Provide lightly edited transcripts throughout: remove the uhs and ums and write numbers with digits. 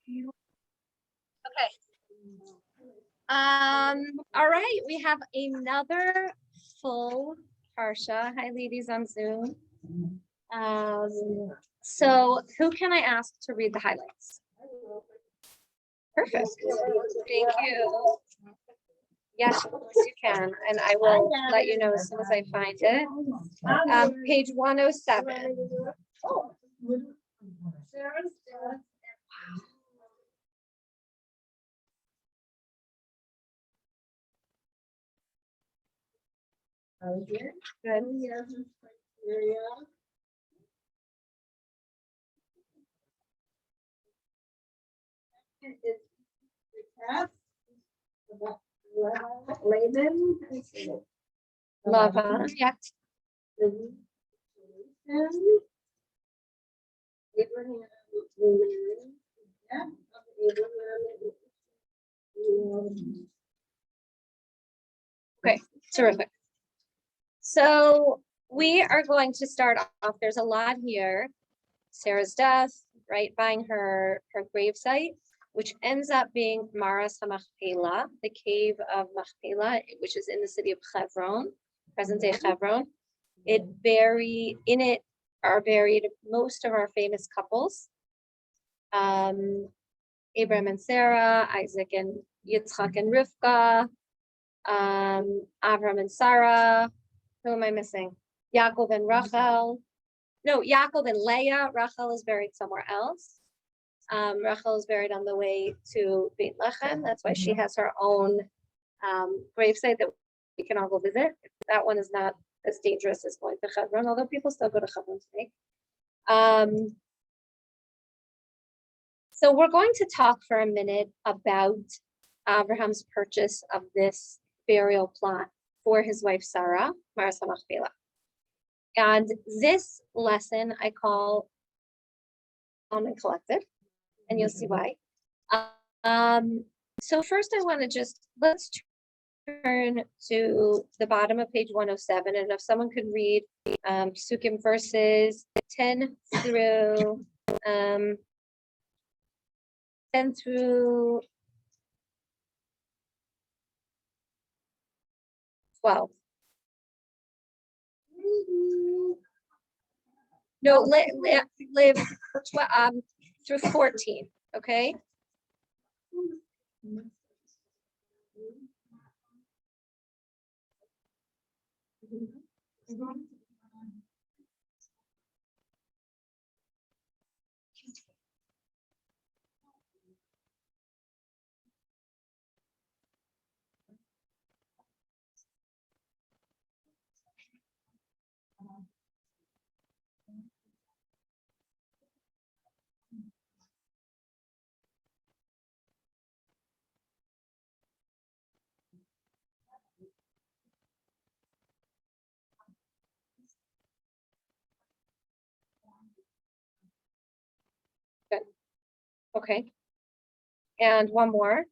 Okay. All right, we have another full Parsha. Hi, ladies on Zoom. So who can I ask to read the highlights? Perfect. Thank you. Yes, of course you can, and I will let you know as soon as I find it. Page 107. Good. Lava. Yeah. Okay, terrific. So we are going to start off. There's a lot here. Sarah's death, right? Buying her gravesite, which ends up being Maras HaMachpelah, the cave of Machpelah, which is in the city of Hebron, present-day Hebron. In it are buried most of our famous couples. Abraham and Sarah, Isaac and Yitzchak and Rivka, Avram and Sarah. Who am I missing? Yaakov and Rachel. No, Yaakov and Leah. Rachel is buried somewhere else. Rachel is buried on the way to Beit Lechem. That's why she has her own gravesite that we can all go visit. That one is not as dangerous as going to Hebron, although people still go to Hebron today. So we're going to talk for a minute about Abraham's purchase of this burial plot for his wife Sarah, Maras HaMachpelah. And this lesson I call Calm and Collected, and you'll see why. So first I want to let's turn to the bottom of page 107, and if someone could read Psukim verses 10 through 12. No, live through 14, okay? Good. Okay. And one more.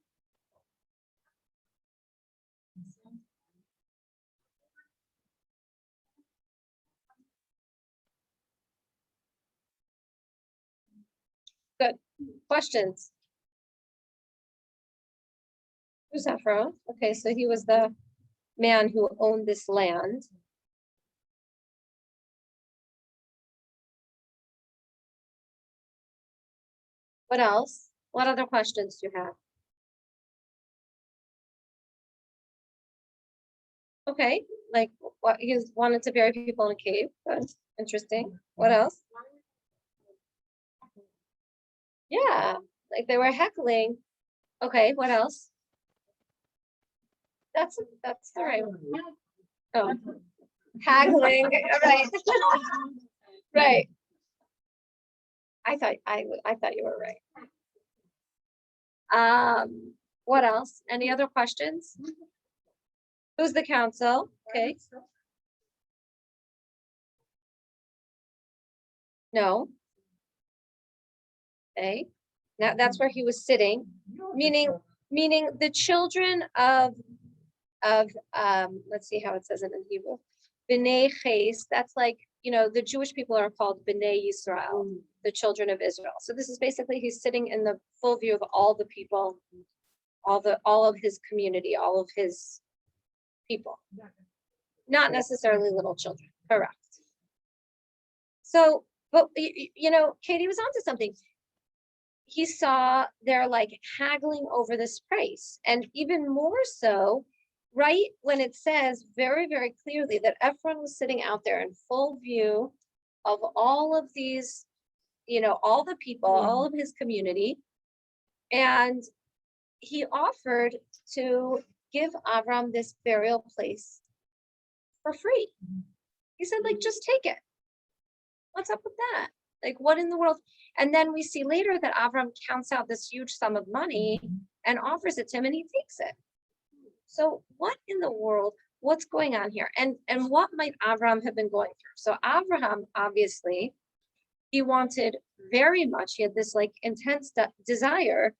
Good. Questions? Who's Ephron? Okay, so he was the man who owned this land. What else? What other questions do you have? Okay, like what he wanted to bury people in a cave. Good. Interesting. What else? Yeah, like they were heckling. Okay, what else? That's the right one. Oh, haggling. Right. Right. I thought you were right. What else? Any other questions? Who's the council? Okay. No. Okay. Now that's where he was sitting, meaning the children of let's see how it says it in Hebrew. B'nai Ches, that's like the Jewish people are called B'nai Yisrael, the children of Israel. So this is basically, he's sitting in the full view of all the people, all of his community, all of his people, not necessarily little children. Correct. So, but Katie was onto something. He saw they're like haggling over this price, and even more so, right when it says very, very clearly that Ephron was sitting out there in full view of all of these, all the people, all of his community, and he offered to give Avram this burial place for free. He said, like, just take it. What's up with that? Like, what in the world? And then we see later that Avram counts out this huge sum of money and offers it to him, and he takes it. So what in the world, what's going on here? And what might Avram have been going through? So Abraham, obviously, he wanted very much, he had this like intense desire,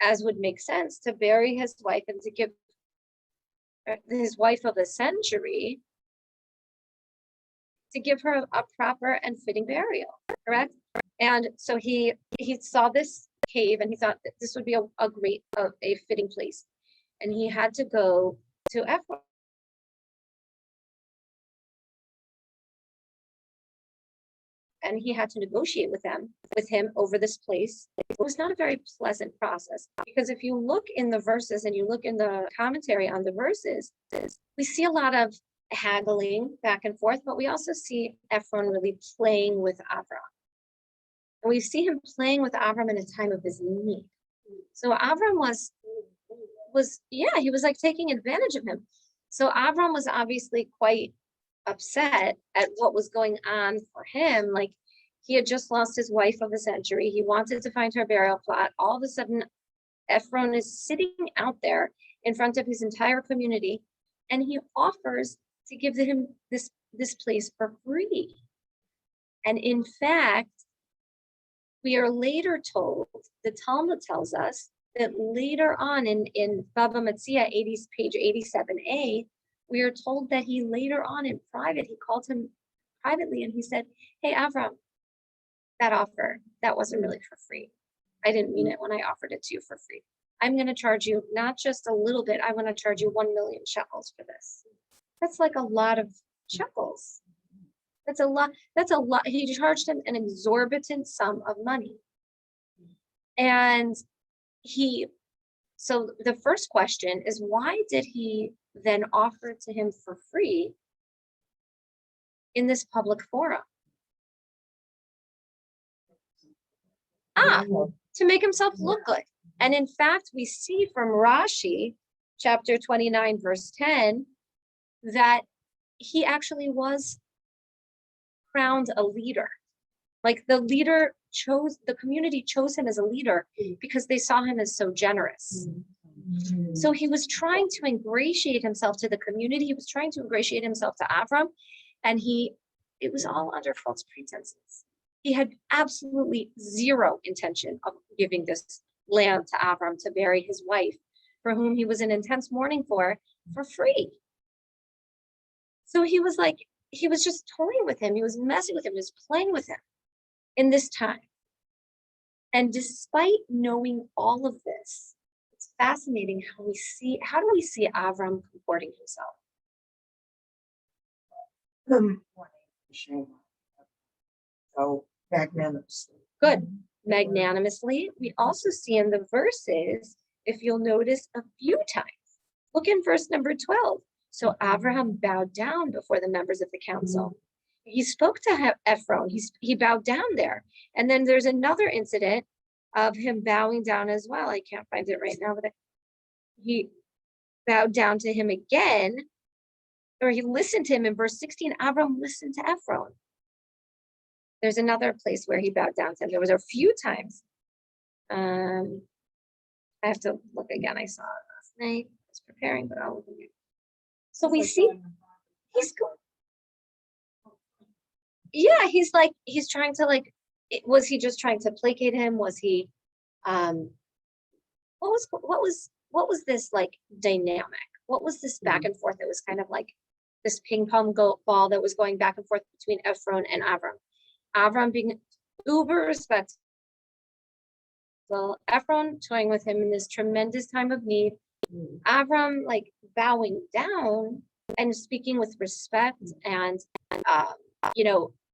as would make sense, to bury his wife and to give his wife of a century, to give her a proper and fitting burial, correct? And so he saw this cave, and he thought that this would be a great, a fitting place. And he had to go to Ephron. And he had to negotiate with him over this place. It was not a very pleasant process, because if you look in the verses and you look in the commentary on the verses, we see a lot of haggling back and forth, but we also see Ephron really playing with Avram. And we see him playing with Avram in a time of his need. So Avram was he was like taking advantage of him. So Avram was obviously quite upset at what was going on for him. Like, he had just lost his wife of a century. He wanted to find her burial plot. All of a sudden, Ephron is sitting out there in front of his entire community, and he offers to give him this place for free. And in fact, we are later told, the Talmud tells us, that later on in Baba Metzia, page 87a, we are told that he later on in private, he called him privately and he said, hey, Avram, that offer, that wasn't really for free. I didn't mean it when I offered it to you for free. I'm going to charge you not just a little bit, I'm going to charge you 1 million shekels for this. That's like a lot of shekels. That's a lot. He charged him an exorbitant sum of money. And so the first question is, why did he then offer it to him for free in this public forum? To make himself look good. And in fact, we see from Rashi, chapter 29, verse 10, that he actually was crowned a leader. Like, the community chose him as a leader because they saw him as so generous. So he was trying to ingratiate himself to the community. He was trying to ingratiate himself to Avram, and it was all under false pretenses. He had absolutely zero intention of giving this land to Avram to bury his wife, for whom he was in intense mourning for free. So he was just toying with him. He was messing with him. He was playing with him in this time. And despite knowing all of this, it's fascinating how do we see Avram comporting himself? So magnanimously. Good. Magnanimously. We also see in the verses, if you'll notice, a few times. Look in verse number 12. So Abraham bowed down before the members of the council. He spoke to Ephron. He bowed down there. And then there's another incident of him bowing down as well. I can't find it right now, but he bowed down to him again, or he listened to him in verse 16. Abraham listened to Ephron. There's another place where he bowed down to him. There was a few times. I have to look again. I saw it last night. I was preparing, but I'll look again. So we see he's going. Yeah, he's trying to was he just trying to placate him? Was he what was this like dynamic? What was this back and forth? It was kind of like this ping pong ball that was going back and forth between Ephron and Avram. Avram being uber respectful, Ephron toying with him in this tremendous time of need, Avram like bowing down and speaking with respect and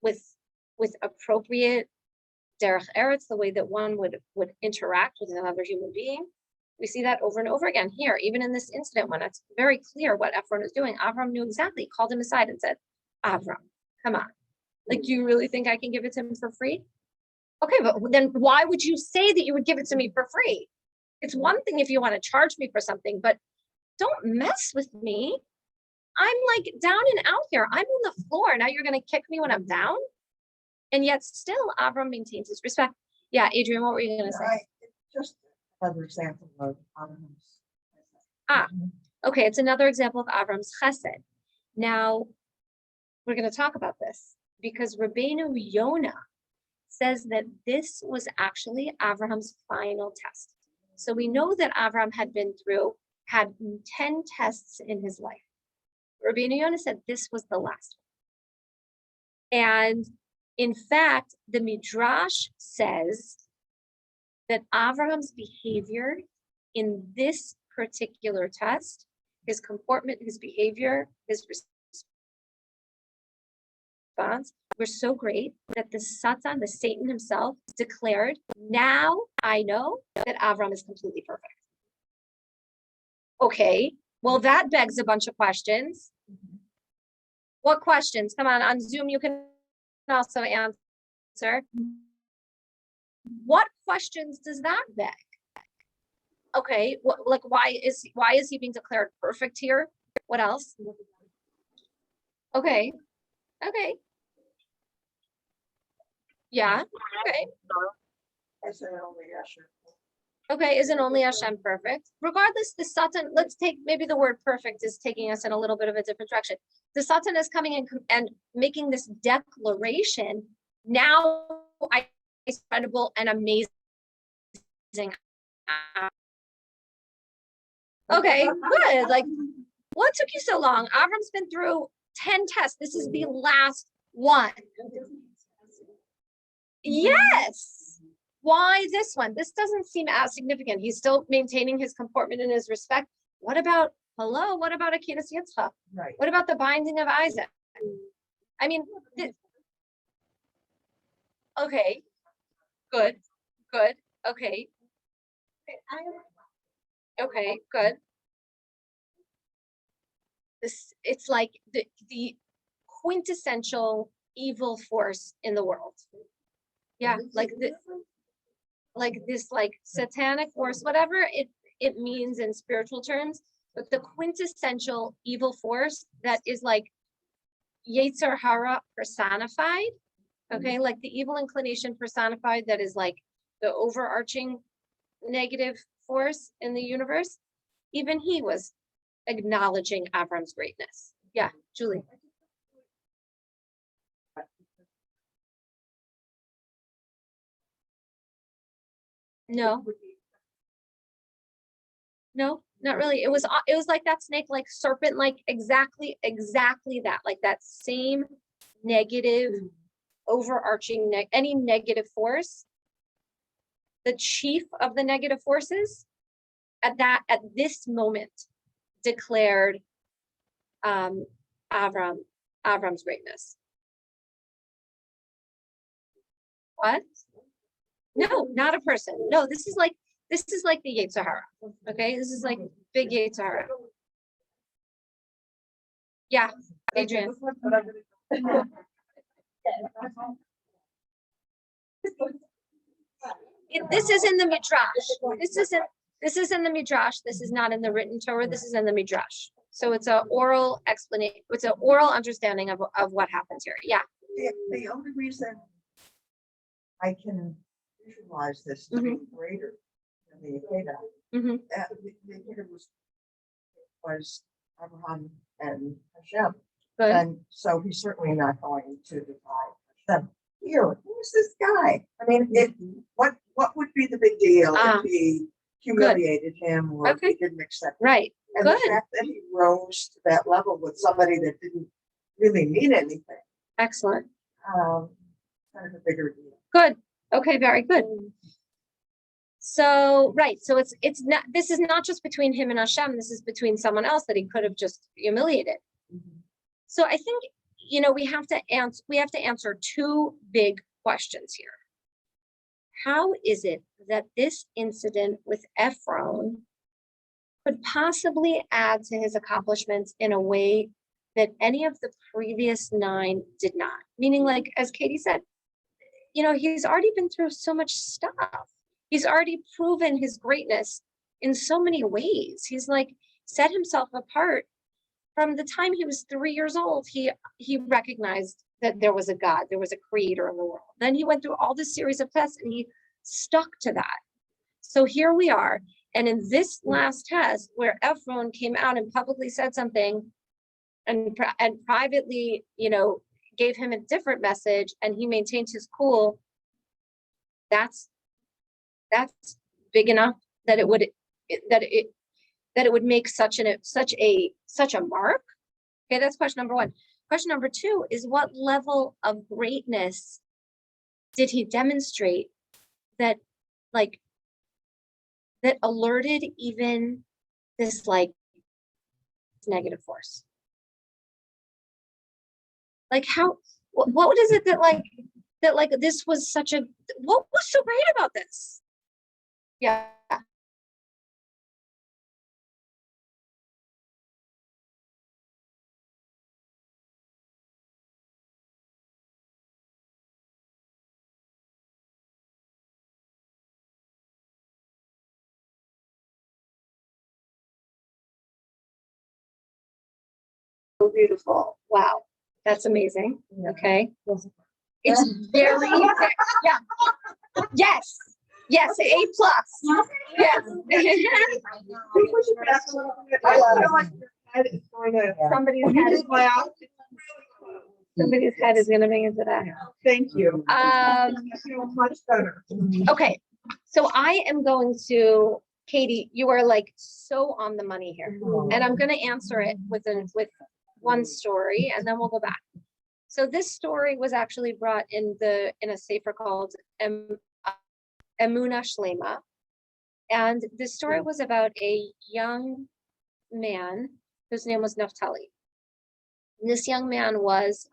with appropriate derech eretz, the way that one would interact with another human being. We see that over and over again here, even in this incident when it's very clear what Ephron is doing. Avram knew exactly, called him aside and said, Avram, come on. Like, do you really think I can give it to him for free? Okay, but then why would you say that you would give it to me for free? It's one thing if you want to charge me for something, but don't mess with me. I'm like down and out here. I'm on the floor. Now you're going to kick me when I'm down? And yet still Avram maintains his respect. Yeah, Adrian, what were you going to say? Just another example of Avram's. Okay, it's another example of Avram's chesed. Now, we're going to talk about this because Rabbeinu Yonah says that this was actually Avraham's final test. So we know that Avram had 10 tests in his life. Rabbeinu Yonah said this was the last one. And in fact, the Midrash says that Avraham's behavior in this particular test, his comportment, his behavior, his response were so great that the Satan, the Satan himself, declared, now I know that Avram is completely perfect. Okay, well, that begs a bunch of questions. What questions? Come on Zoom, you can also answer. What questions does that beg? Okay, why is he being declared perfect here? What else? Okay. Yeah, okay. Okay, isn't only Hashem perfect? Regardless, the Satan, let's take, maybe the word perfect is taking us in a little bit of a different direction. The Satan is coming in and making this declaration. Now I is incredible and amazing. Okay, good. Like, what took you so long? Avram's been through 10 tests. This is the last one. Yes. Why this one? This doesn't seem as significant. He's still maintaining his comportment and his respect. What about, what about Akedas Yitzchak? Right. What about the binding of Isaac? I mean, okay, good. Okay, good. It's like the quintessential evil force in the world. Yeah, like this satanic force, whatever it means in spiritual terms, but the quintessential evil force that is like Yetzer Hara personified, okay, like the evil inclination personified, that is like the overarching negative force in the universe. Even he was acknowledging Avram's greatness. Yeah, Julie. No, not really. It was like that snake, like serpent, like exactly that, like that same negative, overarching, any negative force. The chief of the negative forces at this moment declared Avram's greatness. What? No, not a person. No, this is like the Yetzer Hara. Okay, this is like big Yetzer Hara. Yeah, Adrian. This is in the Midrash. This is in the Midrash. This is not in the written Torah. This is in the Midrash. So it's an oral explanation. It's an oral understanding of what happens here. Yeah. The only reason I can visualize this to be greater than the Akedah, the Akedah was Abraham and Hashem. Good. And so he's certainly not going to defy Hashem. Here, who's this guy? I mean, what would be the big deal if he humiliated him or if he didn't accept it? Right. And the Good. fact that he rose to that level with somebody that didn't really mean anything, Excellent. kind of a bigger deal. Good. Okay, very good. So, right. So it's not, this is not just between him and Hashem. This is between someone else that he could have just humiliated. So I think, we have to answer two big questions here. How is it that this incident with Ephron could possibly add to his accomplishments in a way that any of the previous 9 did not? Meaning, like, as Katie said, he's already been through so much stuff. He's already proven his greatness in so many ways. He's like set himself apart. From the time he was 3 years old, he recognized that there was a God, there was a creator in the world. Then he went through all this series of tests and he stuck to that. So here we are. And in this last test where Ephron came out and publicly said something and privately, gave him a different message and he maintained his cool, that's big enough that it would make such a mark. Okay, that's question number 1. Question number 2 is, what level of greatness did he demonstrate that alerted even this negative force? Like, what is it that this was such a, what was so great about this? Yeah. So beautiful. Wow. That's amazing. Okay. It's very, yeah. Yes. Yes. A+. Yes. Somebody's head is going to bring into that. Thank you. Much better. Okay. So I am going to, Katie, you are like so on the money here. And I'm going to answer it with one story and then we'll go back. So this story was actually brought in a sefer called Emuna Shlema. And this story was about a young man whose name was Naphtali. And this young man was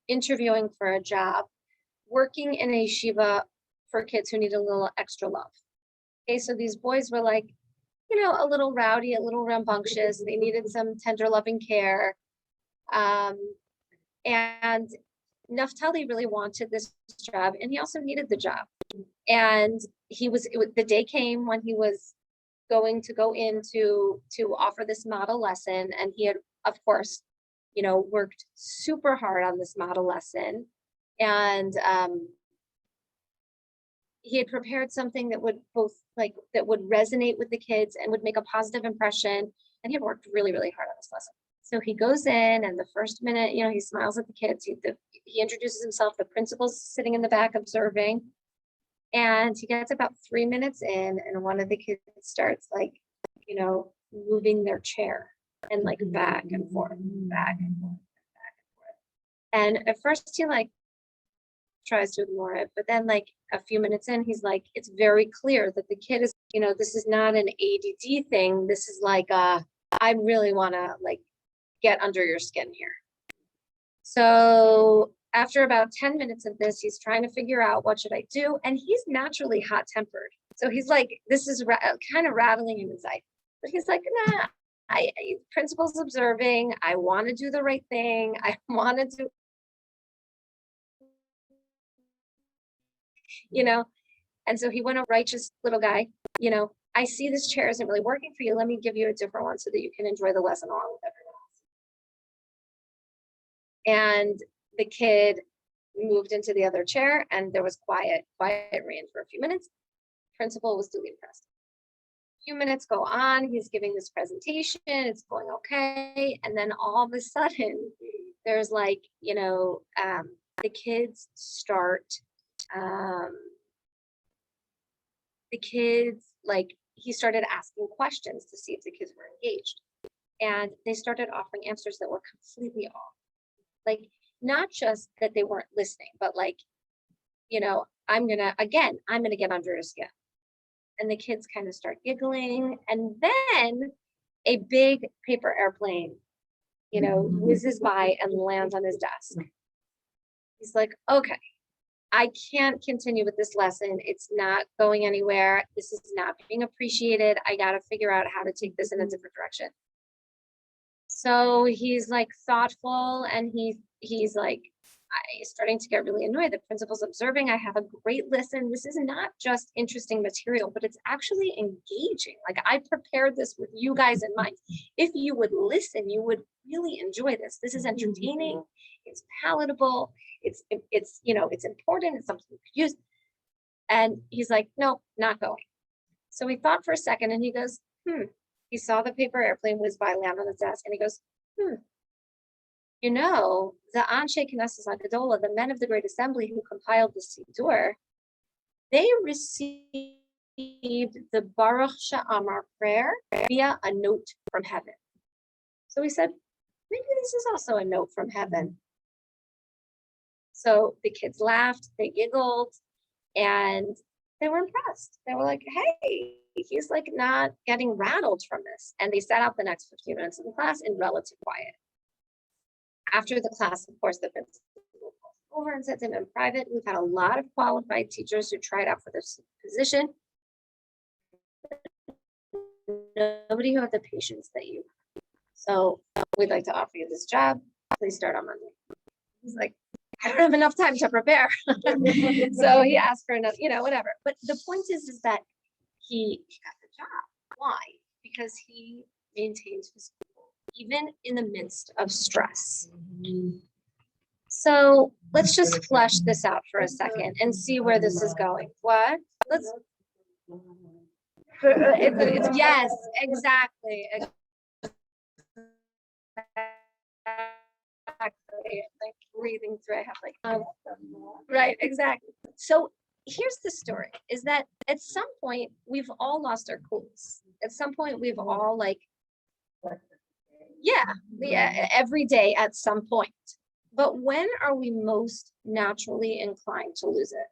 interviewing for a job, working in a yeshiva for kids who need a little extra love. Okay, so these boys were like, a little rowdy, a little rambunctious. They needed some tender loving care. And Naphtali really wanted this job, and he also needed the job. And the day came when he was going to go in to offer this model lesson, and he had, of course, worked super hard on this model lesson, and he had prepared something that would that would resonate with the kids and would make a positive impression, and he had worked really, really hard on this lesson. So he goes in, and the first minute, he smiles at the kids. He introduces himself. The principal's sitting in the back observing, and he gets about 3 minutes in, and one of the kids starts moving their chair and back and forth, back and forth, back and forth. And at first he tries to ignore it, but then a few minutes in, he's like, it's very clear that the kid is, this is not an ADD thing. This is I really want to get under your skin here. So after about 10 minutes of this, he's trying to figure out, what should I do? And he's naturally hot tempered. So he's this is kind of rattling him inside, but he's like, nah, principal's observing. I want to do the right thing. I want to do, and so he went, a righteous little guy, I see this chair isn't really working for you. Let me give you a different one so that you can enjoy the lesson along with everyone else. And the kid moved into the other chair, and there was quiet reigned for a few minutes. Principal was duly impressed. A few minutes go on. He's giving this presentation. It's going okay. And then all of a sudden, there's the kids start, he started asking questions to see if the kids were engaged. and they started offering answers that were completely off. Like, not just that they weren't listening, but like, I'm gonna get under his skin. And the kids kind of start giggling. And then a big paper airplane, whizzes by and lands on his desk. He's like, okay, I can't continue with this lesson. It's not going anywhere. This is not being appreciated. I got to figure out how to take this in a different direction. So he's like thoughtful, and he's like, I'm starting to get really annoyed. The principal's observing. I have a great listen. This is not just interesting material, but it's actually engaging. Like, I prepared this with you guys in mind. If you would listen, you would really enjoy this. This is entertaining. It's palatable. It's important. It's something you could use. And he's like, no, not going. So he thought for a second, and he goes, He saw the paper airplane whiz by, land on his desk, and he goes, the Anshe Knesset HaGedolah, the men of the Great Assembly who compiled the Siddur, they received the Baruch Sha'amar prayer via a note from heaven. So he said, maybe this is also a note from heaven. So the kids laughed, they giggled, and they were impressed. They were like, hey, he's like not getting rattled from this. And they sat out the next 15 minutes of the class in relative quiet. After the class, of course, the principal called over and said to him in private, we've had a lot of qualified teachers who tried out for this position. Nobody who had the patience that you have. So we'd like to offer you this job. Please start on Monday. He's like, I don't have enough time to prepare. So he asked for another, whatever. But the point is that he got the job. Why? Because he maintained his cool, even in the midst of stress. So let's just flesh this out for a second and see where this is going. What? It's yes, exactly. Like breathing through, I have right, exactly. So here's the story, is that at some point we've all lost our cools. At some point we've all every day at some point. But when are we most naturally inclined to lose it?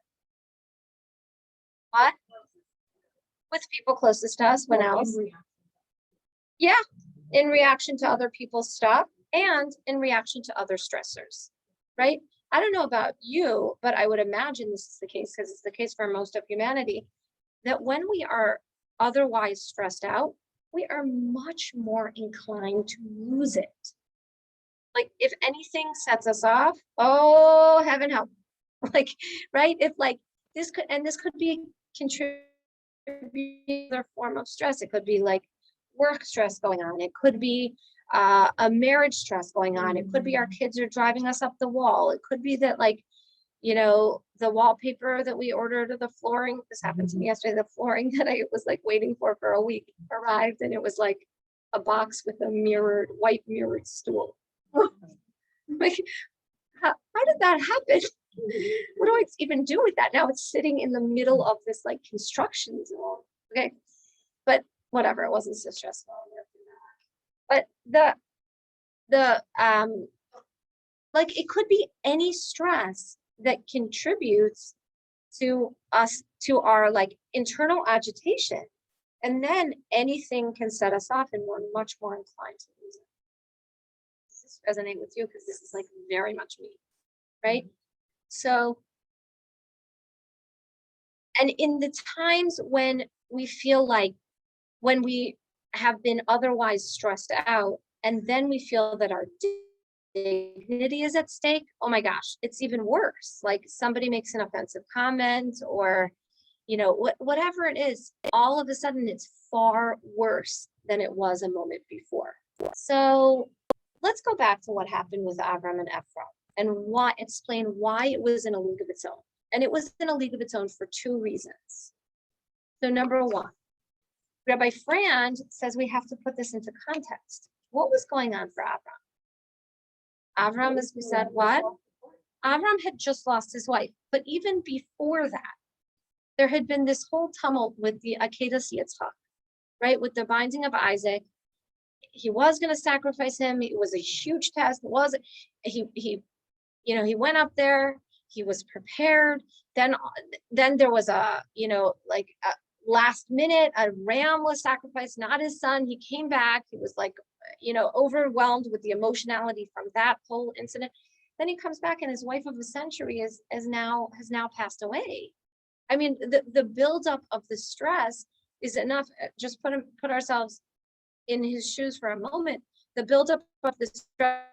What? With people closest to us. When else? Yeah, in reaction to other people's stuff and in reaction to other stressors, right? I don't know about you, but I would imagine this is the case, because it's the case for most of humanity, that when we are otherwise stressed out, we are much more inclined to lose it. Like, if anything sets us off, oh, heaven help. Like, right? If this could be contributing other form of stress. It could be like work stress going on. It could be a marriage stress going on. It could be our kids are driving us up the wall. It could be that the wallpaper that we ordered, or the flooring, this happened to me yesterday, the flooring that I was waiting for a week arrived, and it was like a box with a white mirrored stool. How did that happen? What do I even do with that? Now it's sitting in the middle of this construction zone. Okay, but whatever, it wasn't so stressful. But it could be any stress that contributes to our internal agitation, and then anything can set us off, and we're much more inclined to lose it. Does this resonate with you? Because this is very much me, right? So, and in the times when we feel when we have been otherwise stressed out, and then we feel that our dignity is at stake, oh my gosh, it's even worse. Like, somebody makes an offensive comment, or whatever it is, all of a sudden it's far worse than it was a moment before. So let's go back to what happened with Avram and Ephraim, and explain why it was in a league of its own. And it was in a league of its own for two reasons. So number one, Rabbi Frand says we have to put this into context. What was going on for Avram? Avram, as we said, what? Avram had just lost his wife. But even before that, there had been this whole tumult with the Akedah Yitzchak, right? With the binding of Isaac. he was going to sacrifice him. It was a huge test. He went up there. He was prepared. Then there was a, like a last minute, a ram was sacrificed, not his son. He came back. He was like, overwhelmed with the emotionality from that whole incident. Then he comes back and his wife of a century has now passed away. I mean, the buildup of the stress is enough. Just put ourselves in his shoes for a moment. The buildup of the stress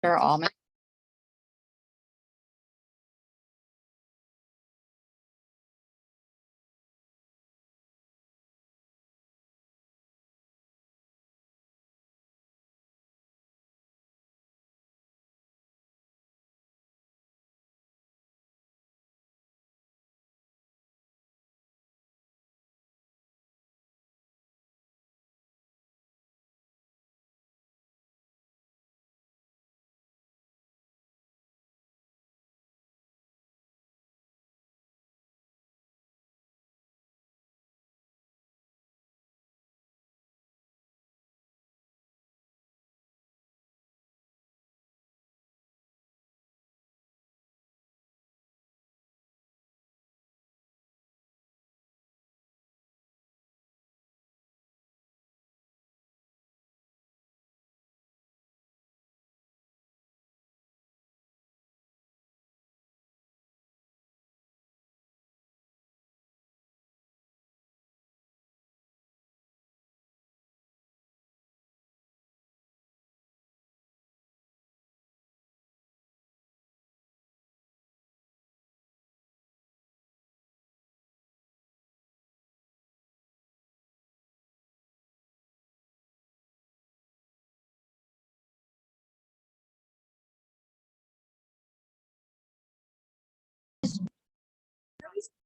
Are all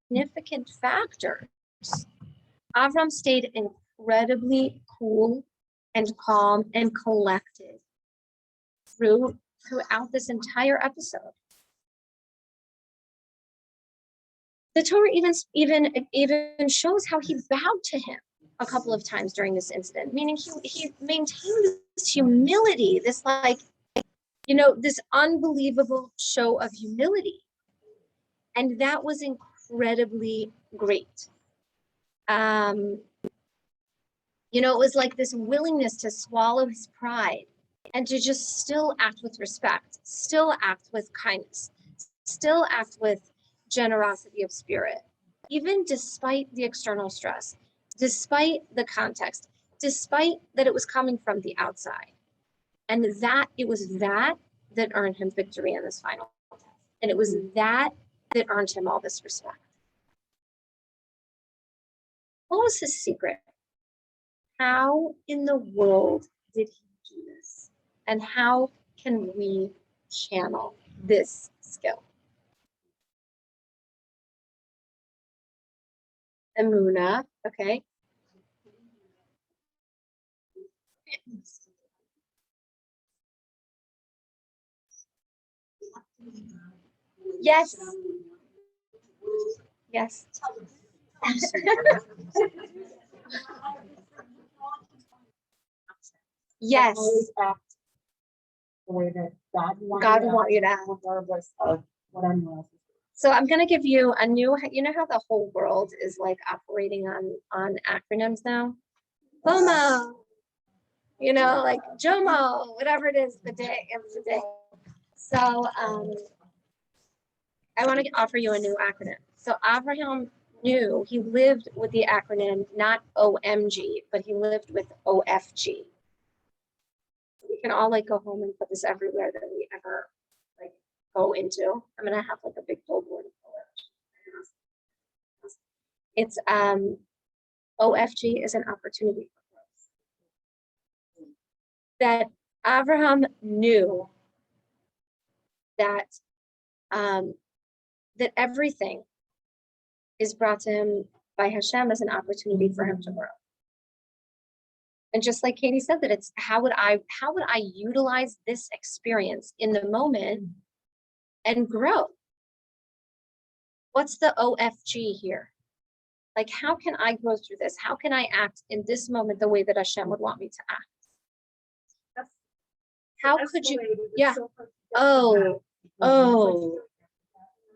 significant factors. Avram stayed incredibly cool and calm and collected throughout this entire episode. The Torah even shows how he bowed to him a couple of times during this incident, meaning he maintained this humility, this this unbelievable show of humility. And that was incredibly great. It was like this willingness to swallow his pride and to just still act with respect, still act with kindness, still act with generosity of spirit, even despite the external stress, despite the context, despite that it was coming from the outside. And that it was that earned him victory in this final test. And it was that earned him all this respect. What was his secret? how in the world did he do this? And how can we channel this skill? Emuna, okay. Yes. Yes. Yes. Always act the way that God God want you to act. regardless of what anyone else is So I'm gonna give you a new, you know how the whole world is like operating on acronyms now? FOMO, you know, like JOMO, whatever it is, the day of the day. So I want to offer you a new acronym. So Abraham knew, he lived with the acronym not OMG, but he lived with OFG. We can all like go home and put this everywhere that we ever like go into. I'm gonna have like a big billboard of OFG. It's OFG is an opportunity for growth. That Abraham knew that that everything is brought to him by Hashem as an opportunity for him to grow. And just like Katie said, that it's how would I utilize this experience in the moment and grow? What's the OFG here? Like, how can I grow through this? How can I act in this moment the way that Hashem would want me to act? How could you? Yeah. Oh,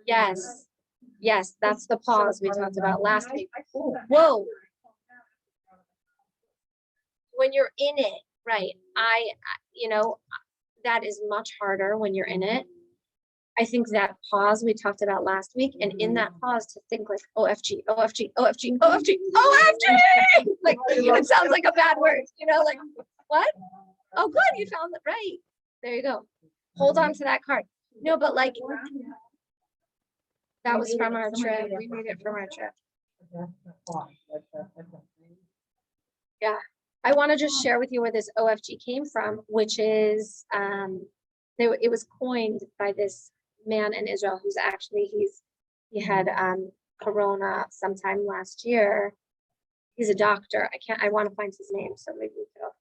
yes. Yes, that's the pause we talked about last week. Whoa. When you're in it, right? You know, that is much harder when you're in it. I think that pause we talked about last week, and in that pause to think like OFG, OFG, OFG, OFG, OFG! Like, it sounds like a bad word, you know, like, what? Oh, good, you found it right. There you go. Hold on to that card. No, but like, that was from our trip. We made it from our trip. Yeah. I want to just share with you where this OFG came from, which is, it was coined by this man in Israel who's actually, he had corona sometime last year. He's a doctor. I want to find his name, so maybe we could also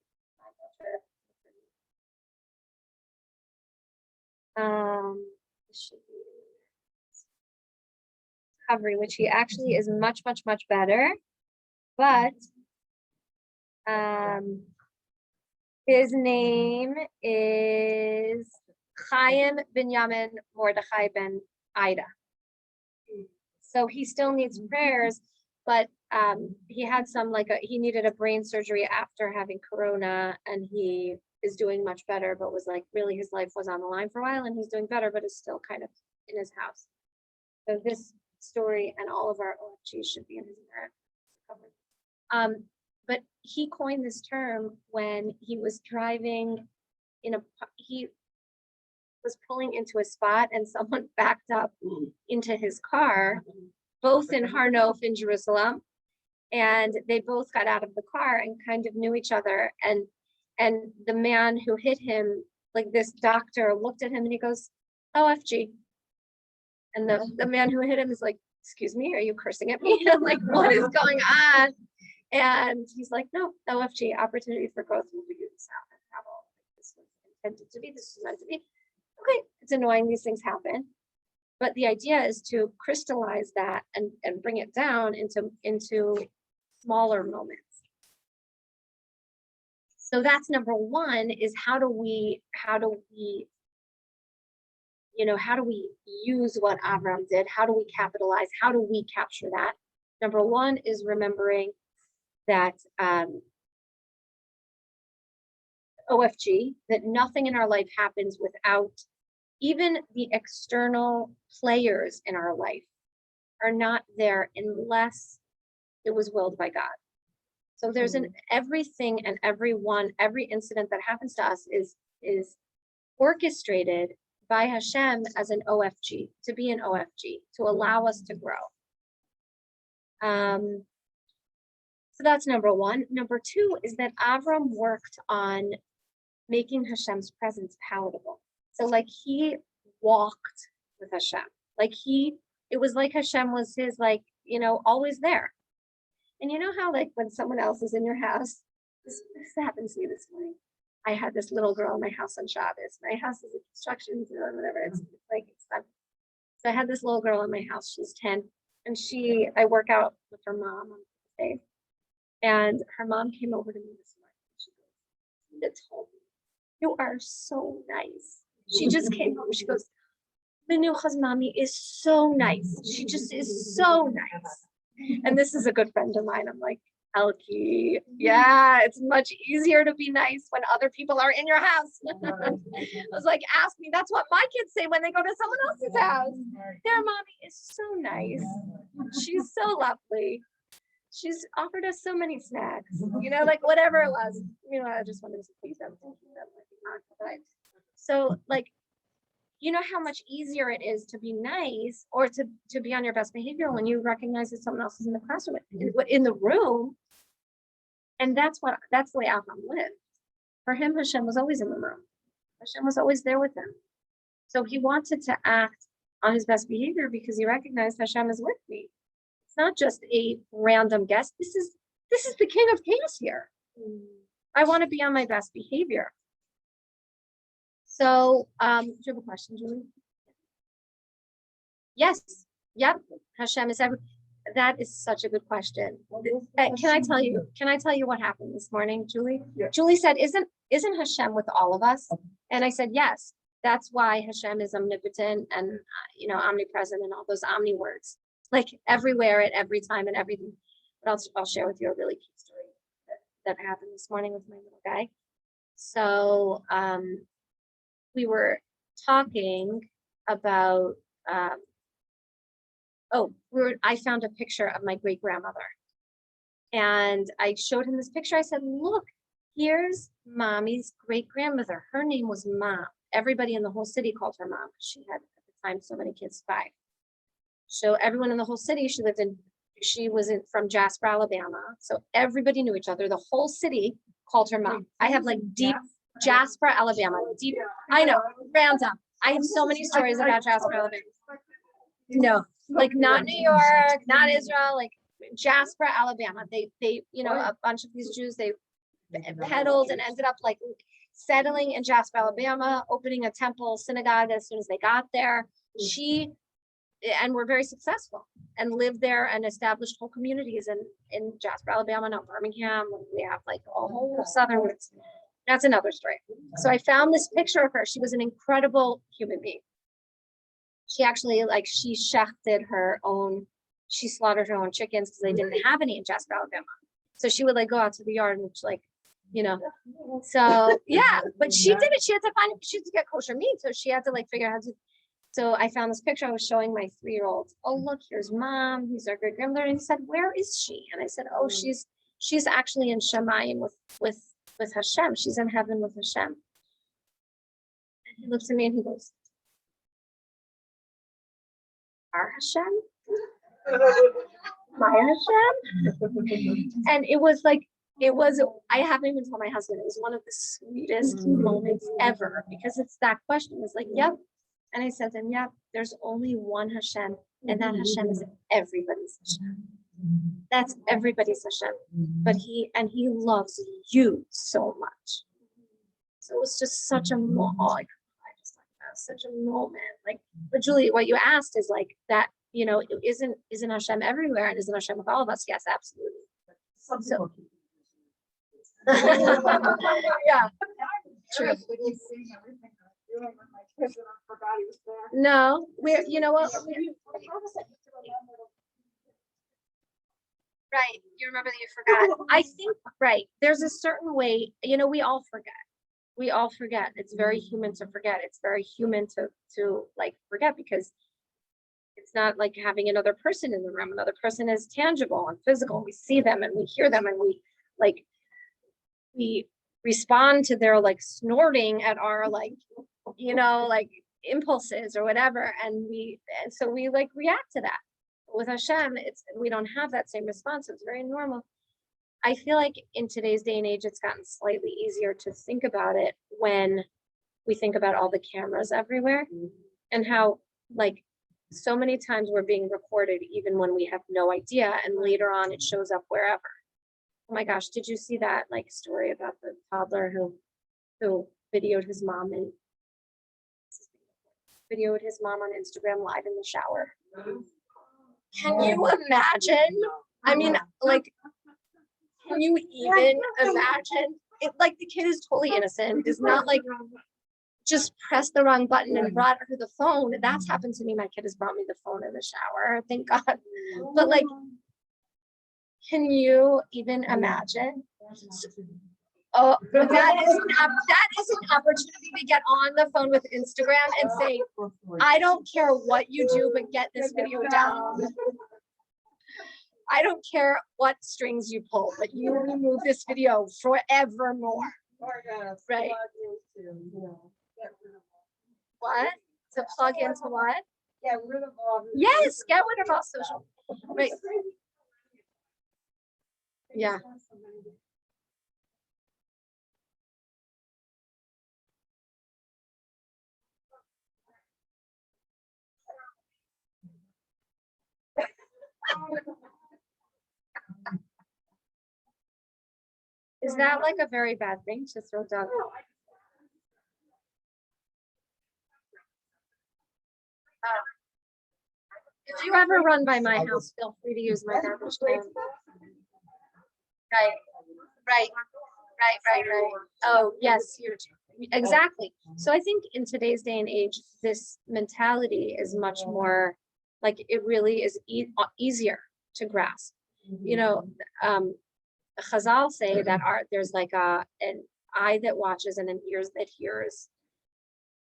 find it. This should be recovery, which he actually is much, much, much better, but his name is Chaim Binyamin Mordechai Ben Ida. So he still needs prayers, but he had he needed a brain surgery after having corona, and he is doing much better, but was like, really his life was on the line for a while, and he's doing better, but is still kind of in his house. So this story and all of our OFGs should be in his recovery. But he coined this term when he was driving he was pulling into a spot and someone backed up into his car, both in Har Nof in Jerusalem, and they both got out of the car and kind of knew each other. And the man who hit him, like this doctor, looked at him and he goes, OFG. And the man who hit him is like, excuse me, are you cursing at me? I'm like, what is going on? And he's like, no, OFG, opportunity for growth. We'll figure this out and have all this was intended to be, this was meant to be. Okay, it's annoying, these things happen. But the idea is to crystallize that and bring it down into smaller moments. So that's number one, is how do we use what Avram did? How do we capitalize? How do we capture that? Number one is remembering that OFG, that nothing in our life happens without even the external players in our life are not there unless it was willed by God. So there's everything and everyone, every incident that happens to us is orchestrated by Hashem as an OFG, to be an OFG, to allow us to grow. So that's number one. Number two is that Avram worked on making Hashem's presence palatable. So like he walked with Hashem. Like it was like Hashem was his, like, always there. And you know how like when someone else is in your house, this happened to me this morning. I had this little girl in my house on Shabbos. My house is a construction, whatever. It's fun. So I had this little girl in my house. She's 10, and I work out with her mom on Thursdays. And her mom came over to me this morning. She goes, "Linda told me, you are so nice." She just came home. She goes, "Menucha's mommy is so nice. She just is so nice." And this is a good friend of mine. I'm like, Elkie, yeah, it's much easier to be nice when other people are in your house. I was like, ask me. That's what my kids say when they go to someone else's house. Their mommy is so nice. She's so lovely. She's offered us so many snacks, like whatever it was. I just wanted to please them. So like, you know how much easier it is to be nice or to be on your best behavior when you recognize that someone else is in the classroom, in the room. And that's the way Avram lived. For him, Hashem was always in the room. Hashem was always there with him. So he wanted to act on his best behavior because he recognized Hashem is with me. It's not just a random guest. This is the King of Kings here. I want to be on my best behavior. So, do you have a question, Julie? Yes. Yep. Hashem is every. That is such a good question. Can I tell you what happened this morning, Julie? Yeah. Julie said, "Isn't Hashem with all of us?" And I said, "Yes. That's why Hashem is omnipotent and omnipresent and all those omni words, like everywhere at every time and everything." But I'll share with you a really cute story that happened this morning with my little guy. So, we were talking about, I found a picture of my great grandmother and I showed him this picture. I said, "Look, here's mommy's great grandmother. Her name was Mom. Everybody in the whole city called her Mom. She had at the time so many kids, 5. So everyone in the whole city, she was from Jasper, Alabama. So everybody knew each other. The whole city called her Mom. I have like deep Jasper, Alabama. Deep. I know. Random. I have so many stories about Jasper, Alabama. No, like not New York, not Israel, like Jasper, Alabama. They, a bunch of these Jews, they peddled and ended up like settling in Jasper, Alabama, opening a temple synagogue as soon as they got there. And were very successful and lived there and established whole communities in Jasper, Alabama, now Birmingham. We have like a whole southern roots. That's another story. So I found this picture of her. She was an incredible human being. She actually she slaughtered her own chickens because they didn't have any in Jasper, Alabama. So she would go out to the yard and so yeah, but she did it. She had to get kosher meat. So she had to figure out how to. So I found this picture. I was showing my 3-year-old. "Oh, look, here's Mom. He's our great grandmother." And he said, "Where is she?" And I said, "Oh, she's actually in Shemayim with Hashem. She's in heaven with Hashem." And he looks at me and he goes, "Our Hashem? My Hashem?" And it was I haven't even told my husband, it was one of the sweetest moments ever because it's that question. It's yep. And I said to him, "Yep, there's only one Hashem, and that Hashem is everybody's Hashem. That's everybody's Hashem. But he loves you so much." So it was just such a moment. I just that was such a moment. But Julie, what you asked is that, isn't Hashem everywhere and isn't Hashem with all of us? Yes, absolutely. So, yeah, true. No, you know what? Right. You remember that you forgot. I think, right. There's a certain way, we all forget. We all forget. It's very human to forget. It's very human to forget because it's not like having another person in the room. Another person is tangible and physical. We see them and we hear them and we respond to their snorting at our impulses or whatever. And so we react to that. With Hashem, we don't have that same response. It's very normal. I feel like in today's day and age, it's gotten slightly easier to think about it when we think about all the cameras everywhere and how like so many times we're being recorded even when we have no idea, and later on it shows up wherever. Oh my gosh, did you see that like story about the toddler who videoed his mom on Instagram live in the shower? Can you imagine? I mean, like, can you even imagine? It, like, the kid is totally innocent. It's not like just pressed the wrong button and brought her the phone. That's happened to me. My kid has brought me the phone in the shower. Thank God. But like, can you even imagine? Oh, but that is an opportunity to get on the phone with Instagram and say, I don't care what you do, but get this video down. I don't care what strings you pull, but you remove this video forevermore. Right? What? To plug into what? Get rid of all. Yes, get rid of all social. Right. Yeah. Is that like a very bad thing to throw dog? If you ever run by my house, feel free to use my garbage can. Right. Oh, yes, you're exactly. So I think in today's day and age, this mentality is much more like it really is easier to grasp. You know, Chazal say that there's like an eye that watches and an ears that hears,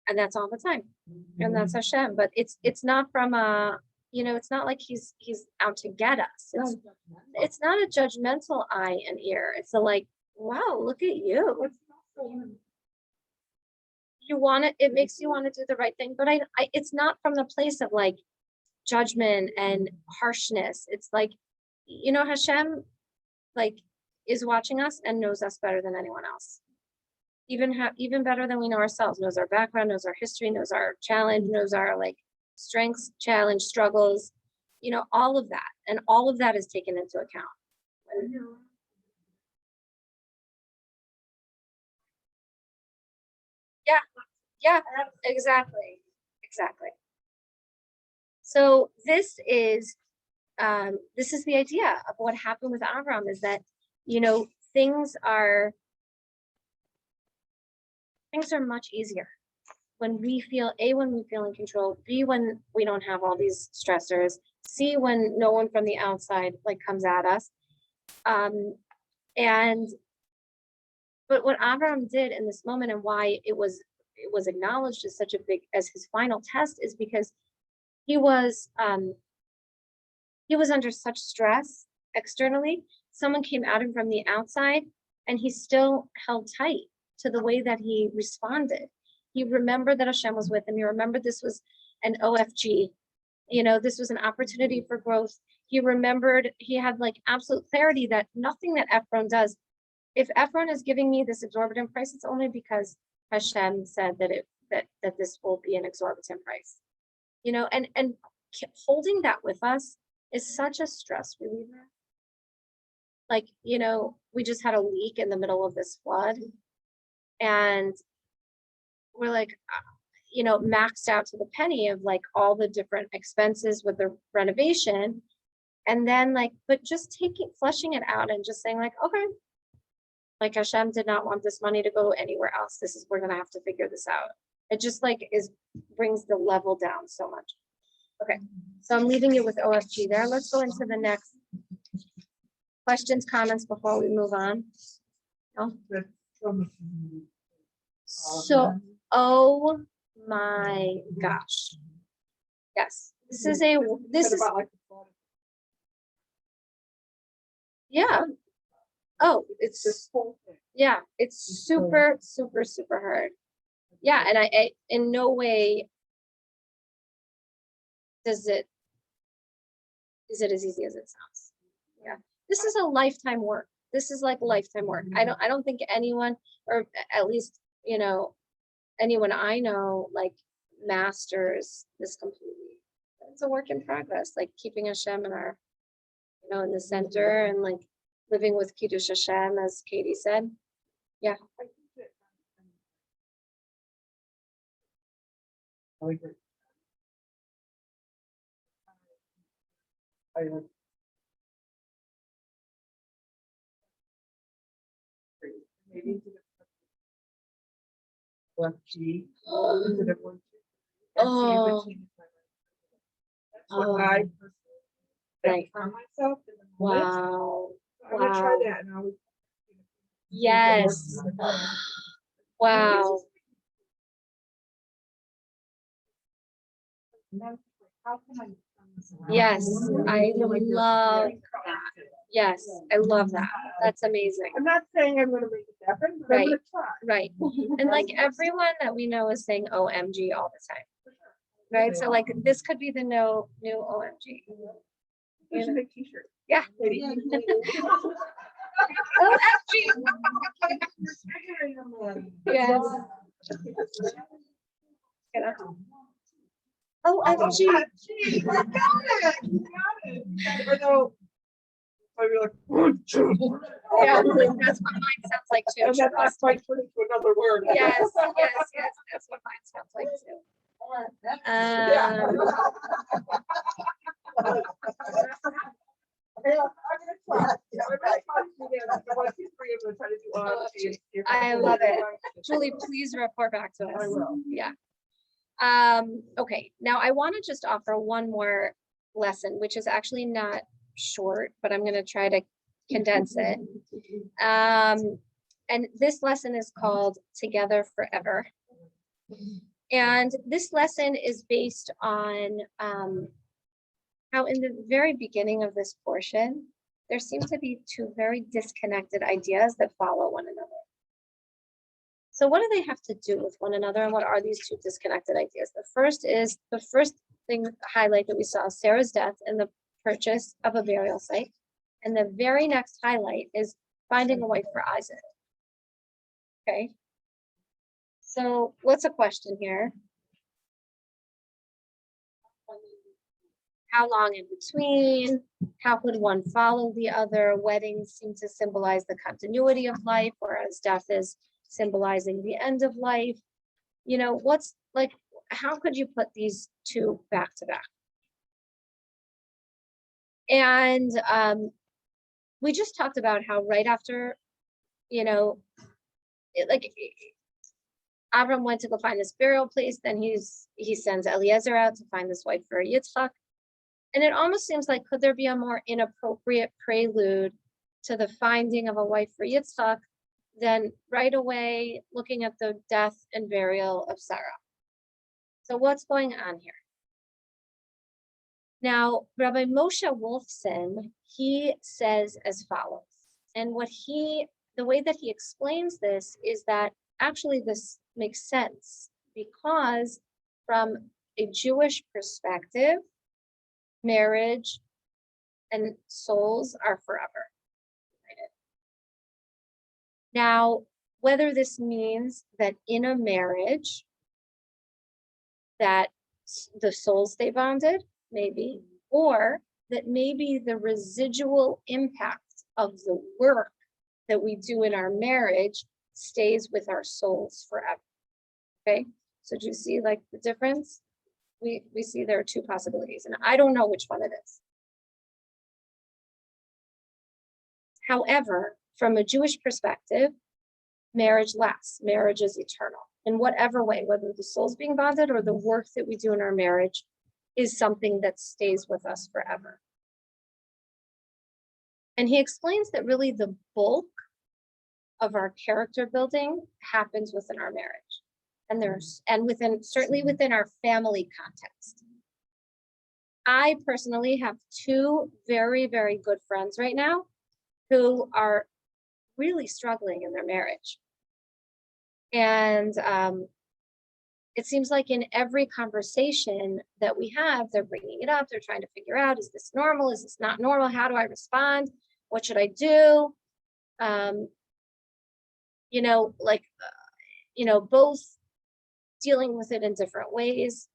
and that's all the time, and that's Hashem. But it's not from it's not like he's out to get us. It's not a judgmental eye and ear. It's a like, wow, look at you. You want it. It makes you want to do the right thing, but it's not from the place of like judgment and harshness. It's like, Hashem, like, is watching us and knows us better than anyone else. Even better than we know ourselves, knows our background, knows our history, knows our challenge, knows our like strengths, challenge, struggles, all of that. And all of that is taken into account. Yeah, exactly. So this is the idea of what happened with Avram, is that, things are much easier when we feel in control, B, when we don't have all these stressors, C, when no one from the outside like comes at us. But what Avram did in this moment, and why it was acknowledged as as his final test, is because he was under such stress externally. Someone came at him from the outside, and he still held tight to the way that he responded. He remembered that Hashem was with him. He remembered this was an OFG. This was an opportunity for growth. He remembered, he had like absolute clarity that nothing that Ephron does, if Ephron is giving me this exorbitant price, it's only because Hashem said that this will be an exorbitant price. And holding that with us is such a stress reliever. Like, we just had a leak in the middle of this flood, and we're like, maxed out to the penny of like all the different expenses with the renovation. And then but just flushing it out and just saying like, okay, like Hashem did not want this money to go anywhere else. We're going to have to figure this out. It just brings the level down so much. Okay. So I'm leaving you with OFG there. Let's go into the next questions, comments before we move on. No? So, oh my gosh. Yes. This is yeah. Oh, it's super, super, super hard. Yeah. And I in no way is it as easy as it sounds. Yeah. This is a lifetime work. This is like lifetime work. I don't think anyone, or at least, you know, anyone I know, like masters this completely. It's a work in progress, like keeping Hashem in our, you know, in the center and like living with Kiddush Hashem, as Katie said. Yeah. I agree. I agree. Maybe it's a left G. Is it a one, two, and see Oh. which one is my right. That's what I personally Right. for myself in the moment. Wow. I'm gonna try Wow. that and I would. Yes. Wow. How can I? turn this around? Yes, I love that. Yes, I love that. That's amazing. I'm not saying I'm gonna make it happen, but I'm gonna try. Right. And like everyone that we know is saying OMG all the time. Right. So like this could be the new OMG. We should make t-shirts. Yeah. Maybe. OMG. Yes. OMG. Gee, I got it. I know. I'd be like, Yeah, that's what mine sounds like too. and then that's like put into another word. Yes, that's what mine sounds like too. I love it. Julie, please report back to us. I will. Yeah. Okay, now I want to just offer one more lesson, which is actually not short, but I'm going to try to condense it. And this lesson is called Together Forever. And this lesson is based on how in the very beginning of this portion, there seem to be two very disconnected ideas that follow one another. So what do they have to do with one another, and what are these two disconnected ideas? The first thing highlight that we saw, Sarah's death and the purchase of a burial site. And the very next highlight is finding a wife for Isaac. Okay. So what's a question here? How long in between? How could one follow the other? Weddings seem to symbolize the continuity of life, whereas death is symbolizing the end of life. You know, what's like, how could you put these two back to back? And we just talked about how right after, you know, Abram went to go find this burial place, then he sends Eliezer out to find this wife for Yitzchak. And it almost seems like, could there be a more inappropriate prelude to the finding of a wife for Yitzchak than right away looking at the death and burial of Sarah? So what's going on here? Now, Rabbi Moshe Wolfson, he says as follows, and the way that he explains this is that actually this makes sense because from a Jewish perspective, marriage and souls are forever. Now, whether this means that in a marriage that the souls stay bonded, maybe, or that maybe the residual impact of the work that we do in our marriage stays with our souls forever. Okay, so do you see like the difference? We see there are two possibilities, and I don't know which one it is. However, from a Jewish perspective, marriage lasts. Marriage is eternal in whatever way, whether the soul's being bonded or the work that we do in our marriage is something that stays with us forever. And he explains that really the bulk of our character building happens within our marriage. And certainly within our family context. I personally have two very, very good friends right now who are really struggling in their marriage. And it seems like in every conversation that we have, they're bringing it up. They're trying to figure out, is this normal? Is this not normal? How do I respond? What should I do? you know, like, you know, both dealing with it in different ways.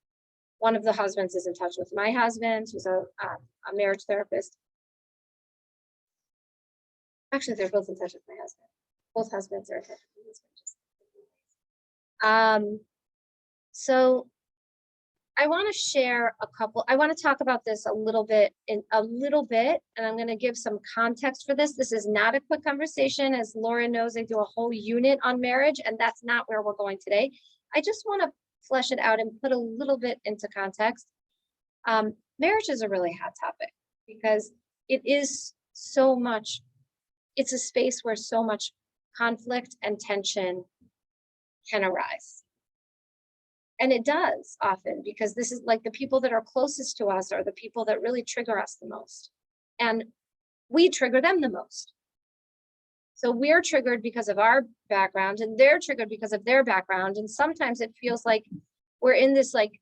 One of the husbands is in touch with my husband, who's a marriage therapist. Actually, they're both in touch with my husband. Both husbands are in touch with my husband. So I want to share I want to talk about this a little bit, and I'm going to give some context for this. This is not a quick conversation. As Laura knows, I do a whole unit on marriage, and that's not where we're going today. I just want to flesh it out and put a little bit into context. Marriage is a really hot topic because it is so much, it's a space where so much conflict and tension can arise. And it does often, because this is like the people that are closest to us are the people that really trigger us the most. And we trigger them the most. So we're triggered because of our background, and they're triggered because of their background. And sometimes it feels like we're in this like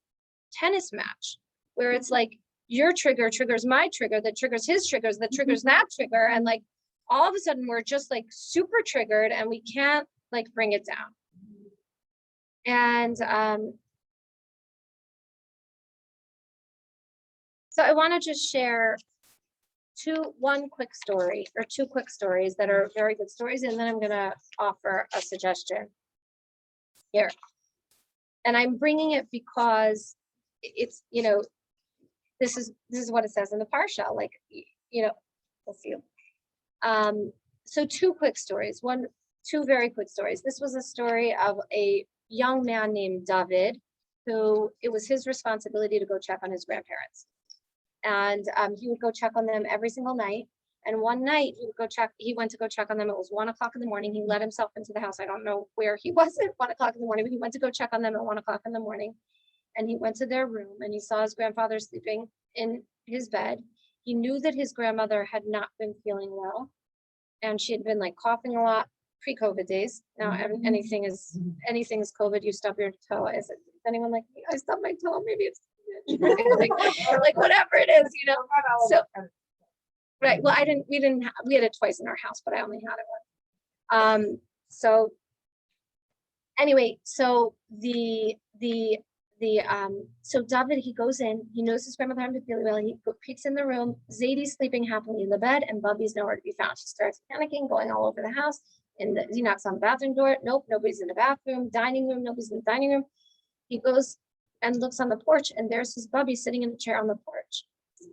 tennis match where it's like your trigger triggers my trigger, that triggers his triggers, that triggers that trigger. And like all of a sudden we're just like super triggered and we can't like bring it down. And so I want to just share two quick stories that are very good stories, and then I'm going to offer a suggestion here. And I'm bringing it because it's, you know, this is what it says in the Parsha, like, you know, let's see. So two very quick stories. This was a story of a young man named David, who it was his responsibility to go check on his grandparents. And he would go check on them every single night. And one night he went to go check on them. It was 1 o'clock in the morning. He let himself into the house. I don't know where he was at 1 o'clock in the morning, but he went to go check on them at 1 o'clock in the morning. And he went to their room and he saw his grandfather sleeping in his bed. He knew that his grandmother had not been feeling well. And she had been like coughing a lot pre-COVID days. Now anything is COVID, you stub your toe. Is anyone like me? I stubbed my toe, maybe it's like whatever it is, you know. So right, well, we had it twice in our house, but I only had it once. So anyway, so so David, he goes in, he knows his grandmother hadn't been feeling well, he peeks in the room, Zadie's sleeping happily in the bed, and Bubby's nowhere to be found. She starts panicking, going all over the house, and he knocks on the bathroom door. Nope, nobody's in the bathroom. Dining room, nobody's in the dining room. He goes and looks on the porch, and there's his Bubby sitting in the chair on the porch.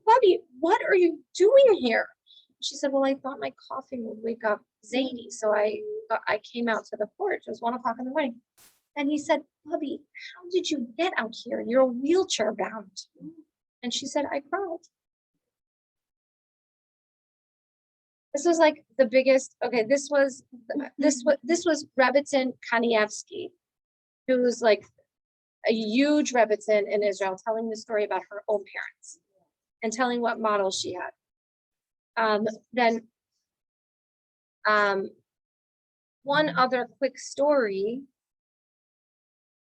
Bubby, what are you doing here? She said, well, I thought my coughing would wake up Zadie, so I came out to the porch. It was 1 o'clock in the morning. And he said, Bubby, how did you get out here? You're wheelchair bound. And she said, I crawled. This was like the biggest, okay, this was Rebbitzin Kanievsky, who's like a huge Rebbitzin in Israel, telling the story about her own parents and telling what models she had. Then one other quick story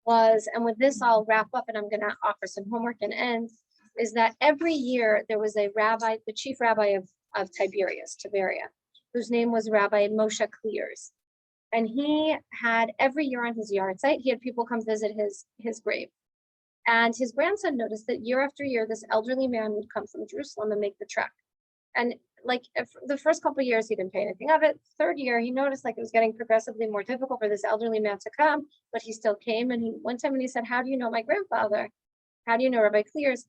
was, and with this I'll wrap up and I'm going to offer some homework and end, is that every year there was a rabbi, the chief rabbi of Tiberia, whose name was Rabbi Moshe Clears. And he had every year on his yard site, he had people come visit his grave. And his grandson noticed that year after year, this elderly man would come from Jerusalem and make the trek. And like the first couple of years, he didn't pay anything of it. Third year, he noticed like it was getting progressively more difficult for this elderly man to come, but he still came. And he went to him and he said, how do you know my grandfather? How do you know Rabbi Clears?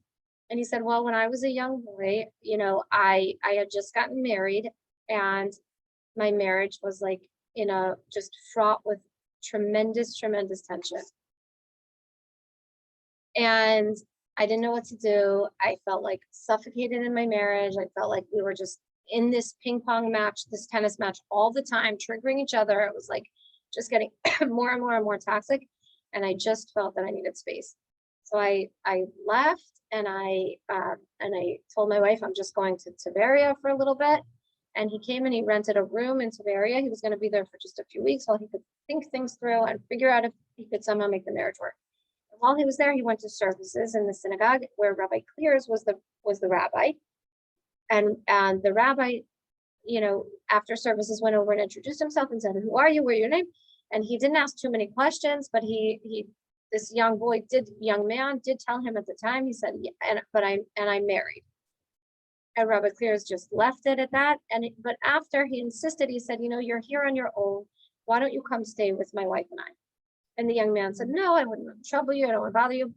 And he said, well, when I was a young boy, you know, I had just gotten married, and my marriage was like, just fraught with tremendous tension. And I didn't know what to do. I felt like suffocated in my marriage. I felt like we were just in this ping pong match, this tennis match all the time, triggering each other. It was like just getting more and more toxic. And I just felt that I needed space. So I left, and I told my wife I'm just going to Tiberia for a little bit. And he came and he rented a room in Tiberia. He was going to be there for just a few weeks while he could think things through and figure out if he could somehow make the marriage work. And while he was there, he went to services in the synagogue where Rabbi Clears was the rabbi. And the rabbi after services went over and introduced himself and said, who are you? What's your name? And he didn't ask too many questions, but this young man did tell him at the time, he said, yeah, I'm married. And Rabbi Clears just left it at that. But after he insisted, he said, you're here on your own. Why don't you come stay with my wife and I? And the young man said, no, I wouldn't trouble you. I don't want to bother you.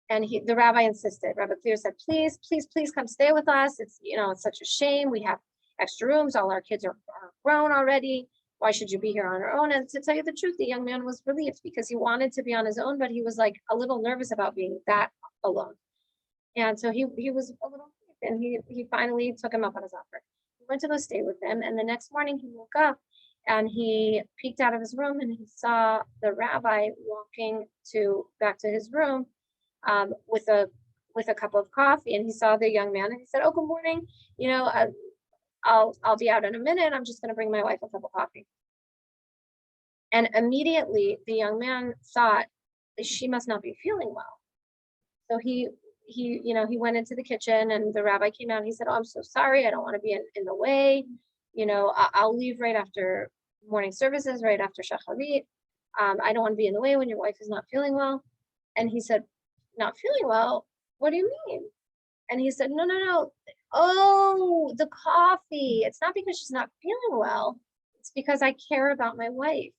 And the rabbi insisted. Rabbi Clear said, please, please, please come stay with us. It's, it's such a shame. We have extra rooms. All our kids are grown already. Why should you be here on our own? And to tell you the truth, the young man was relieved because he wanted to be on his own, but he was like a little nervous about being that alone. And so he was a little, and he finally took him up on his offer. He went to go stay with him. And the next morning he woke up and he peeked out of his room and he saw the rabbi walking back to his room with a cup of coffee. And he saw the young man and he said, oh, good morning. I'll be out in a minute. I'm just going to bring my wife a cup of coffee. And immediately the young man thought she must not be feeling well. So he went into the kitchen and the rabbi came out and he said, oh, I'm so sorry. I don't want to be in the way. I'll leave right after morning services, right after Shacharit. I don't want to be in the way when your wife is not feeling well. And he said, not feeling well? What do you mean? And he said, no. Oh, the coffee. It's not because she's not feeling well. It's because I care about my wife.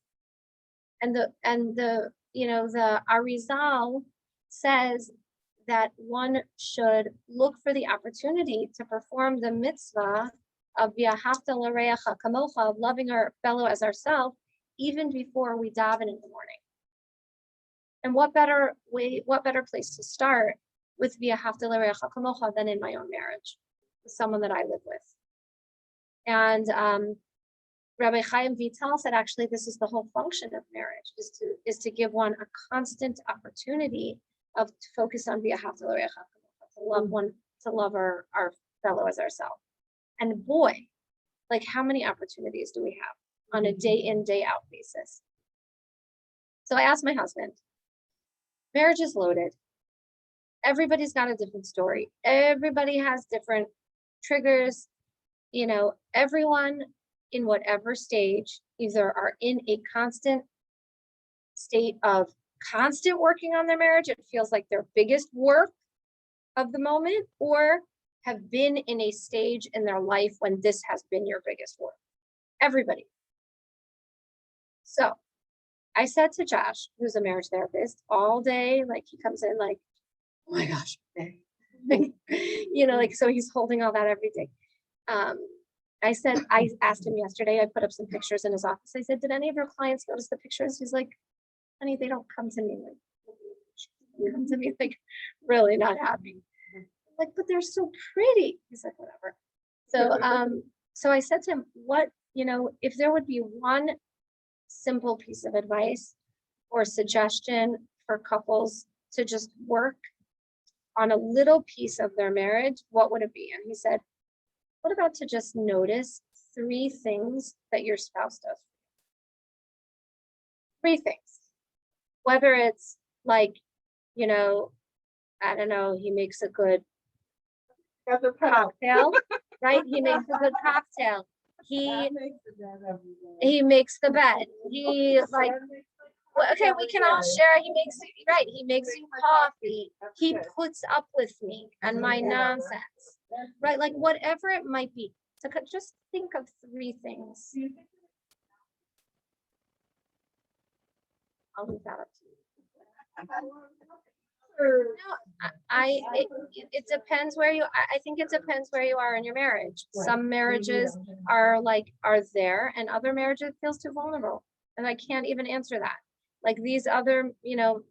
And the Arizal says that one should look for the opportunity to perform the mitzvah of v'ahavta l'reacha kamocha, of loving our fellow as ourselves, even before we daven in the morning. And what better place to start with v'ahavta l'reacha kamocha than in my own marriage, with someone that I live with. And Rabbi Chaim Vital said, actually, this is the whole function of marriage, is to give one a constant opportunity to focus on v'ahavta l'reacha kamocha, to love our fellow as ourselves. And boy, like how many opportunities do we have on a day in, day out basis? So I asked my husband, marriage is loaded. Everybody's got a different story. Everybody has different triggers. Everyone in whatever stage either are in a constant state of constant working on their marriage. It feels like their biggest work of the moment, or have been in a stage in their life when this has been your biggest work. Everybody. So I said to Josh, who's a marriage therapist, all day, like he comes in like, oh my gosh, so he's holding all that every day. I asked him yesterday, I put up some pictures in his office. I said, did any of your clients notice the pictures? He's like, honey, they don't come to me like really not happy. Like, but they're so pretty. He's like, whatever. So I said to him, if there would be one simple piece of advice or suggestion for couples to just work on a little piece of their marriage, what would it be? And he said, what about to just notice 3 things that your spouse does? 3 things. Whether it's like, I don't know, he makes a good cocktail, right? He makes a good cocktail. He makes the bed. He like, okay, we can all share. He makes you coffee. He puts up with me and my nonsense, right? Like whatever it might be. So just think of 3 things. I'll leave that up to you. It depends where I think it depends where you are in your marriage. Some marriages are there, and other marriages feels too vulnerable, and I can't even answer that. Like these other,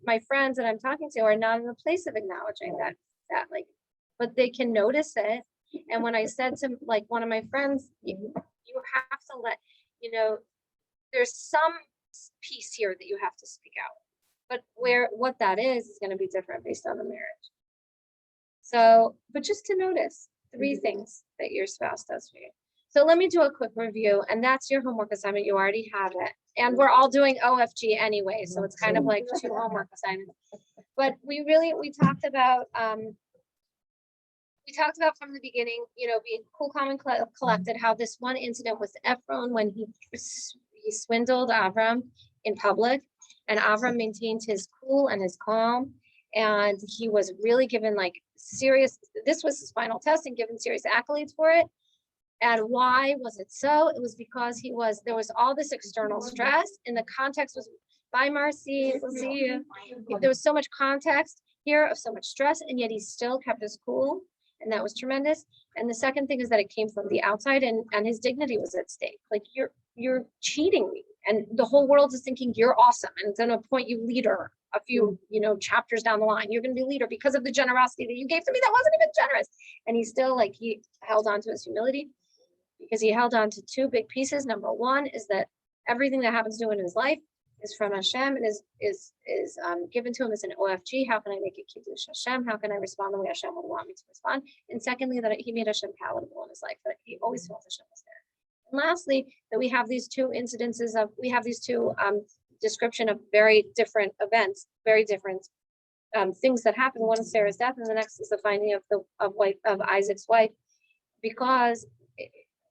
my friends that I'm talking to are not in a place of acknowledging that but they can notice it. And when I said to one of my friends, you have to let, there's some piece here that you have to speak out. But what that is going to be different based on the marriage. So, but just to notice 3 things that your spouse does for you. So let me do a quick review, and that's your homework assignment. You already have it. And we're all doing OFG anyway, so it's kind of like 2 homework assignments. But we talked about we talked about from the beginning, being cool, calm, and collected, how this one incident with Ephron when he swindled Avram in public, and Avram maintained his cool and his calm, and he was really given this was his final test and given serious accolades for it. And why was it so? It was because there was all this external stress, and the context was, bye Marcy, we'll see you. There was so much context here of so much stress, and yet he still kept his cool, and that was tremendous. And the second thing is that it came from the outside, and his dignity was at stake. Like, you're cheating me, and the whole world is thinking you're awesome, and it's gonna appoint you leader a few chapters down the line. You're gonna be leader because of the generosity that you gave to me that wasn't even generous. And he still, he held on to his humility, because he held on to two big pieces. Number one is that everything that happens to him in his life is from Hashem and is given to him as an OFG. How can I make it Kiddush Hashem? How can I respond the way Hashem would want me to respond? And secondly, that he made Hashem palatable in his life, that he always felt Hashem was there. And lastly, that we have these two description of very different events, very different things that happen. One is Sarah's death, and the next is the finding of Isaac's wife, because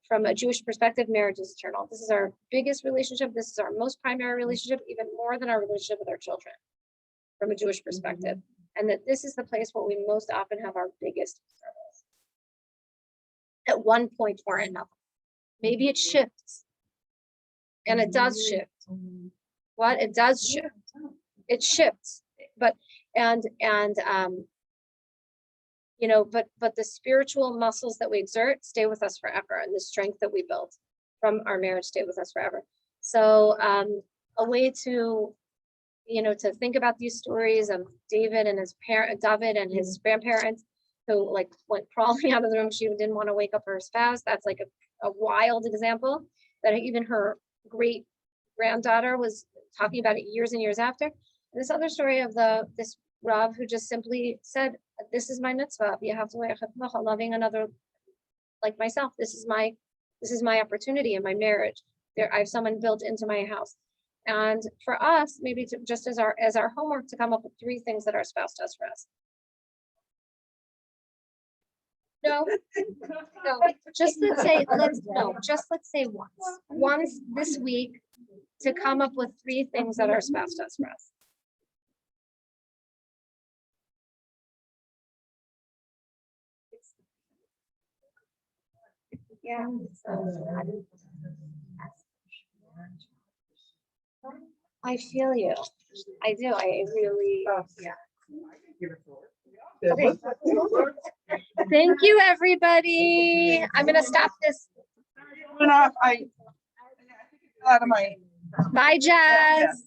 from a Jewish perspective, marriage is eternal. This is our biggest relationship. This is our most primary relationship, even more than our relationship with our children, from a Jewish perspective. And that this is the place where we most often have our biggest struggles at one point or another. Maybe it shifts, and it does shift. What? It does shift. It shifts, but the spiritual muscles that we exert stay with us forever, and the strength that we built from our marriage stay with us forever. So a way to think about these stories of David and his grandparents who went crawling out of the room. She didn't want to wake up her spouse. That's like a wild example that even her great granddaughter was talking about it years and years after. And this other story of this Rav who just simply said, this is my mitzvah. You have to loving another like myself. This is my opportunity in my marriage. I have someone built into my house. And for us, maybe just as our homework, to come up with 3 things that our spouse does for us. No, just let's say once this week, to come up with 3 things that our spouse does for us. Yeah. I feel you. I do. I really. Yeah. Okay. Thank you, everybody. I'm gonna stop this. I think it's out of my. Bye, Jazz.